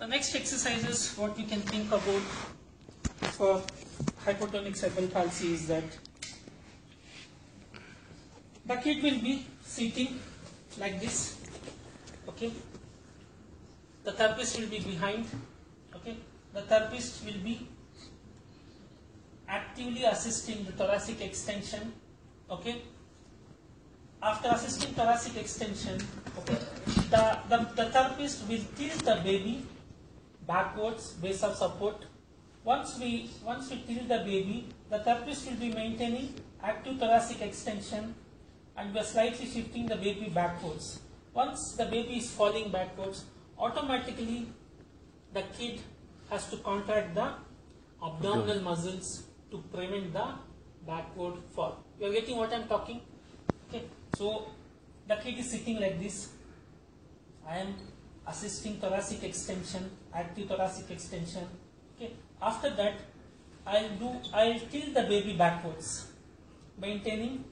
The next exercise is what we can think about for hypotonic cerebral palsy is that the kid will be sitting like this, okay. The therapist will be behind, okay. The therapist will be actively assisting the thoracic extension, okay. After assisting thoracic extension, okay, the therapist will tilt the baby backwards, base of support. Once we tilt the baby, the therapist will be maintaining active thoracic extension and we are slightly shifting the baby backwards. Once the baby is falling backwards, automatically the kid has to contract the abdominal muscles to prevent the backward fall. You are getting what I am talking? Okay. So the kid is sitting like this. I am assisting thoracic extension, active thoracic extension. Okay. After that, I'll tilt the baby backwards, maintaining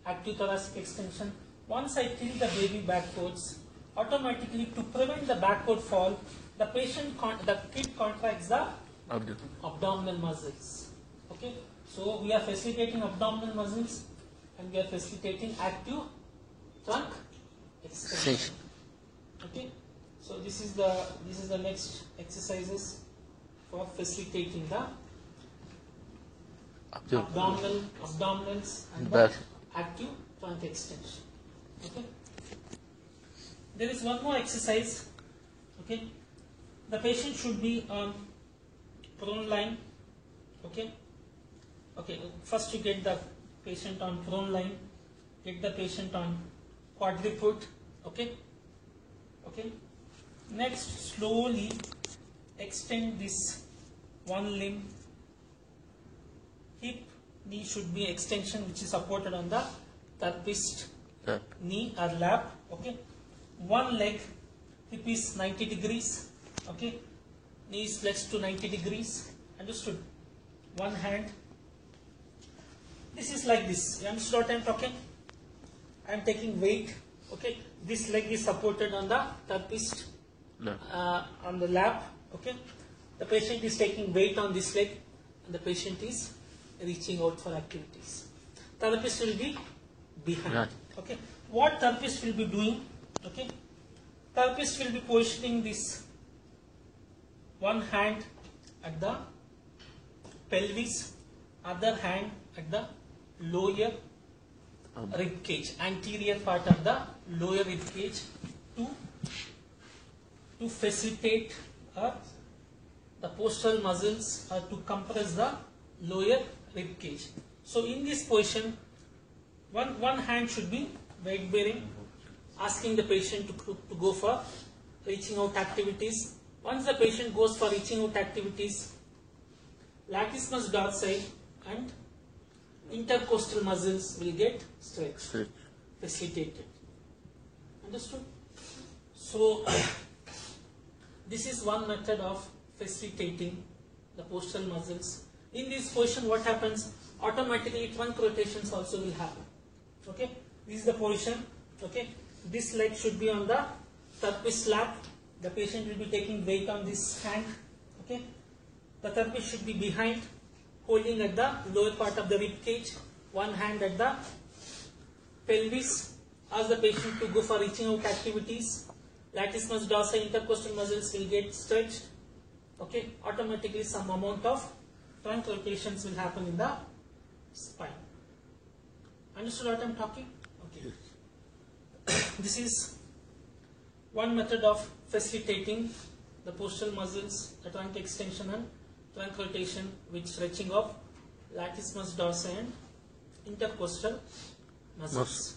active thoracic extension. Once I tilt the baby backwards, automatically to prevent the backward fall, the kid contracts the abdominal muscles. Okay. So we are facilitating abdominal muscles and we are facilitating active trunk extension. Okay. So this is the next exercises for facilitating the abdominals and the active trunk extension. Okay. There is one more exercise. Okay. The patient should be on prone line. Okay. Okay. First you get the patient on prone line. Get the patient on quadruped. Okay. Okay. Next, slowly extend this one limb. Hip, knee should be extension which is supported on the therapist knee or lap. Okay. One leg, hip is 90 degrees. Okay. Knee is flexed to 90 degrees. Understood? One hand. This is like this. You understood what I am talking? I am taking weight. Okay. This leg is supported on the therapist on the lap. Okay. The patient is taking weight on this leg and the patient is reaching out for activities. Therapist will be behind. Okay. What therapist will be doing? Okay. Therapist will be positioning this one hand at the pelvis, other hand at the lower rib cage, anterior part of the lower rib cage to facilitate the postural muscles to compress the lower rib cage. So in this position, one hand should be weight bearing, asking the patient to go for reaching out activities. Once the patient goes for reaching out activities, latissimus dorsi and intercostal muscles will get stretched, facilitated. Understood? So this is one method of facilitating the postural muscles. In this position, what happens? Automatically trunk rotations also will happen. Okay. This is the position. Okay. This leg should be on the therapist lap. The patient will be taking weight on this hand. Okay. The therapist should be behind, holding at the lower part of the rib cage. One hand at the pelvis. Ask the patient to go for reaching out activities. Latissimus dorsi, intercostal muscles will get stretched. Okay. Automatically some amount of trunk rotations will happen in the spine. Understood what I am talking? Okay. This is one method of facilitating the postural muscles, the trunk extension and trunk rotation with stretching of latissimus dorsi and intercostal muscles.